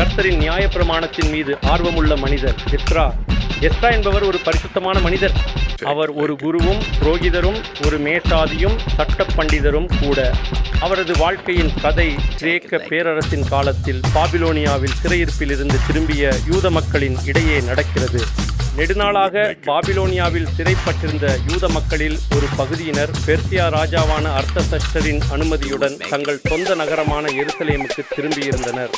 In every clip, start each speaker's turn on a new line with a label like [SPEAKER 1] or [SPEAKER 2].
[SPEAKER 1] கர்த்தரின் நியாயப்பிரமாணத்தின் மீது ஆர்வமுள்ள மனிதர் எஸ்றா. எஸ்றா என்பவர் ஒரு பரிசுத்தமான மனிதர். அவர் ஒரு குருவும் புரோகிதரும் ஒரு மேசாதியும் சட்ட பண்டிதரும் கூட. அவரது வாழ்க்கையின் கதை கிரேக்க பேரரசின் காலத்தில் பாபிலோனியாவில் சிறையிருப்பிலிருந்து திரும்பிய யூத மக்களின் இடையே நடக்கிறது. நெடுநாளாக பாபிலோனியாவில் சிறைப்பட்டிருந்த யூத மக்களில் ஒரு பகுதியினர் பெர்சியா ராஜாவான அர்தசஷ்டரின் அனுமதியுடன் தங்கள் சொந்த நகரமான எருசலேமுக்கு திரும்பியிருந்தனர்.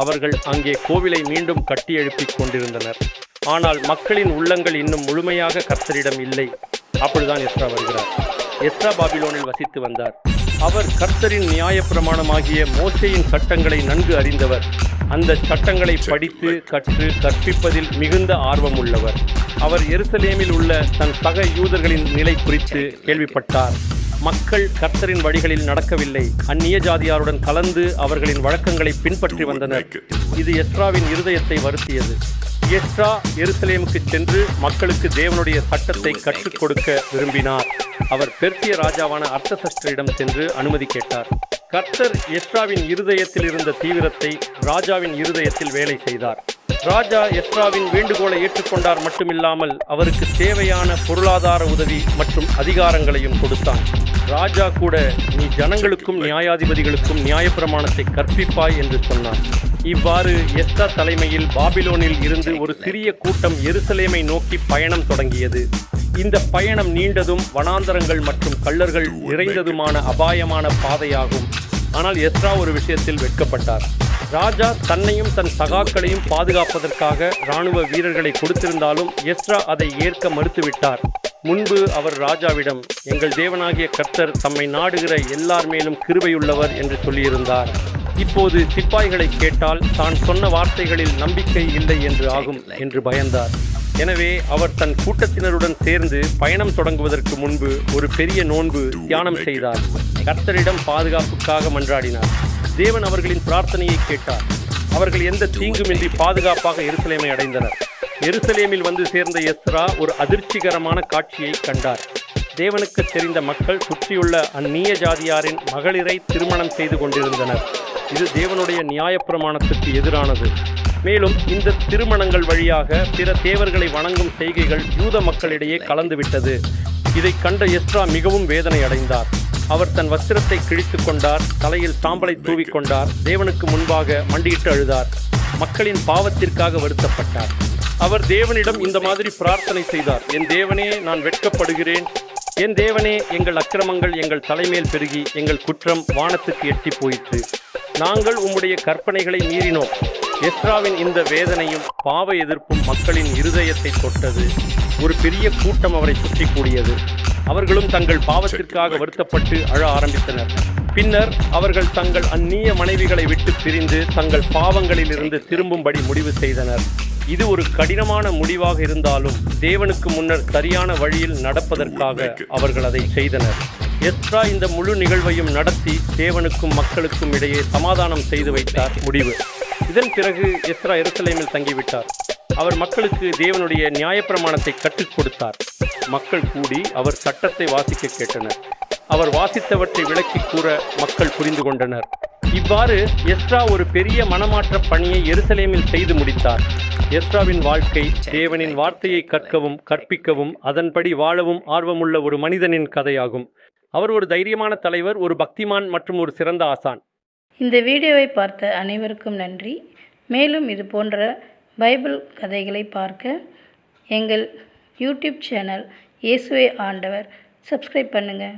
[SPEAKER 1] அவர்கள் அங்கே கோவிலை மீண்டும் கட்டி எழுப்பிக் கொண்டிருந்தனர். ஆனால் மக்களின் உள்ளங்கள் இன்னும் முழுமையாக கர்த்தரிடம் இல்லை. அப்பொழுதுதான் எஸ்றா வருகிறார். எஸ்றா பாபிலோனில் வசித்து வந்தார். அவர் கர்த்தரின் நியாயப்பிரமாணமாகிய மோசேயின் சட்டங்களை நன்கு அறிந்தவர். அந்த சட்டங்களை படித்து கற்று கற்பிப்பதில் மிகுந்த ஆர்வம் உள்ளவர். அவர் எருசலேமில் உள்ள தன் சக யூதர்களின் நிலை குறித்து கேள்விப்பட்டார். மக்கள் கர்த்தரின் வழிகளில் நடக்கவில்லை, அந்நிய ஜாதியாருடன் கலந்து அவர்களின் வழக்கங்களை பின்பற்றி வந்தனர். இது எஸ்றாவின் இருதயத்தை வருத்தியது. எஸ்றா எருசலேமுக்கு சென்று மக்களுக்கு தேவனுடைய சட்டத்தை கற்றுக் கொடுக்க விரும்பினார். அவர் பெர்சிய ராஜாவான அர்தசஷ்டரிடம் சென்று அனுமதி கேட்டார். கர்த்தர் எஸ்றாவின் இருதயத்தில் இருந்த தீவிரத்தை ராஜாவின் இருதயத்தில் வேலை செய்தார். ராஜா எஸ்றாவின் வேண்டுகோளை ஏற்றுக்கொண்டார் மட்டுமில்லாமல் அவருக்கு தேவையான பொருளாதார உதவி மற்றும் அதிகாரங்களையும் கொடுத்தான். ராஜா கூட, நீ ஜனங்களுக்கும் நியாயாதிபதிகளுக்கும் நியாயப்பிரமாணத்தை கற்பிப்பாய் என்று சொன்னார். இவ்வாறு எஸ்றா தலைமையில் பாபிலோனில் இருந்து ஒரு சிறிய கூட்டம் எருசலேமை நோக்கி பயணம் தொடங்கியது. இந்த பயணம் நீண்டதும் வனாந்தரங்கள் மற்றும் கள்ளர்கள் நிறைந்ததுமான அபாயமான பாதையாகும். ஆனால் எஸ்றா ஒரு விஷயத்தில் வெட்கப்பட்டார். ராஜா தன்னையும் தன் சகாக்களையும் பாதுகாப்பதற்காக இராணுவ வீரர்களை கொடுத்திருந்தாலும் எஸ்றா அதை ஏற்க மறுத்துவிட்டார். முன்பு அவர் ராஜாவிடம், எங்கள் தேவனாகிய கர்த்தர் தம்மை நாடுகிற எல்லார் மேலும் கிருபையுள்ளவர் என்று சொல்லியிருந்தார். இப்போது சிப்பாய்களை கேட்டால் தான் சொன்ன வார்த்தைகளில் நம்பிக்கை இல்லை என்று ஆகும் என்று பயந்தார். எனவே அவர் தன் கூட்டத்தினருடன் சேர்ந்து பயணம் தொடங்குவதற்கு முன்பு ஒரு பெரிய நோன்பு தியானம் செய்தார். கர்த்தரிடம் பாதுகாப்புக்காக மன்றாடினார். தேவன் அவர்களின் பிரார்த்தனையை கேட்டார். அவர்கள் எந்த தீங்குமின்றி பாதுகாப்பாக எருசலேமை அடைந்தனர். எருசலேமில் வந்து சேர்ந்த எஸ்றா ஒரு அதிர்ச்சிகரமான காட்சியை கண்டார். தேவனுக்கு தெரிந்த மக்கள் சுற்றியுள்ள அந்நிய ஜாதியாரின் மகளிரை திருமணம் செய்து கொண்டிருந்தனர். இது தேவனுடைய நியாயப்பிரமாணத்துக்கு எதிரானது. மேலும் இந்த திருமணங்கள் வழியாக பிற தேவர்களை வணங்கும் செய்கைகள் யூத மக்களிடையே கலந்துவிட்டது. இதை கண்ட எஸ்றா மிகவும் வேதனை அடைந்தார். அவர் தன் வஸ்திரத்தை கிழித்து கொண்டார், தலையில் சாம்பலை தூவிக்கொண்டார், தேவனுக்கு முன்பாக மண்டியிட்டு அழுதார். மக்களின் பாவத்திற்காக வருத்தப்பட்டார். அவர் தேவனிடம் இந்த மாதிரி பிரார்த்தனை செய்தார். என் தேவனே, நான் வெட்கப்படுகிறேன். என் தேவனே, எங்கள் அக்கிரமங்கள் எங்கள் தலைமேல் பெருகி எங்கள் குற்றம் வானத்துக்கு எட்டி போயிற்று. நாங்கள் உம்முடைய கற்பனைகளை மீறினோம். எஸ்றாவின் இந்த வேதனையும் பாவ எதிர்ப்பும் மக்களின் இருதயத்தை தொட்டது. ஒரு பெரிய கூட்டம் அவரை சுற்றி கூடியது. அவர்களும் தங்கள் பாவத்திற்காக வருத்தப்பட்டு அழ ஆரம்பித்தனர். பின்னர் அவர்கள் தங்கள் அந்நிய மனைவிகளை விட்டு பிரிந்து தங்கள் பாவங்களிலிருந்து திரும்பும்படி முடிவு செய்தனர். இது ஒரு கடினமான முடிவாக இருந்தாலும் தேவனுக்கு முன்னர் சரியான வழியில் நடப்பதற்காக அவர்கள் அதை செய்தனர். எஸ்றா இந்த முழு நிகழ்வையும் நடத்தி தேவனுக்கும் மக்களுக்கும் இடையே சமாதானம் செய்து வைத்தார். முடிவு. இதன் பிறகு எஸ்றா எருசலேமில் தங்கிவிட்டார். அவர் மக்களுக்கு தேவனுடைய நியாயப்பிரமாணத்தை கற்றுக் கொடுத்தார். மக்கள் கூடி அவர் சட்டத்தை வாசிக்க கேட்டனர். அவர் வாசித்தவற்றை விளக்கி கூற மக்கள் புரிந்து கொண்டனர். இவ்வாறு எஸ்றா ஒரு பெரிய மனமாற்ற பணியை எருசலேமில் செய்து முடித்தார். எஸ்றாவின் வாழ்க்கை தேவனின் வார்த்தையை கற்கவும் கற்பிக்கவும் அதன்படி வாழவும் ஆர்வமுள்ள ஒரு மனிதனின் கதையாகும். அவர் ஒரு தைரியமான தலைவர், ஒரு பக்திமான் மற்றும் ஒரு சிறந்த ஆசான்.
[SPEAKER 2] இந்த வீடியோவை பார்த்த அனைவருக்கும் நன்றி. மேலும் இது போன்ற பைபிள் கதைகளை பார்க்க எங்கள் யூடியூப் சேனல் இயேசுவே ஆண்டவர் சப்ஸ்கிரைப் பண்ணுங்கள்.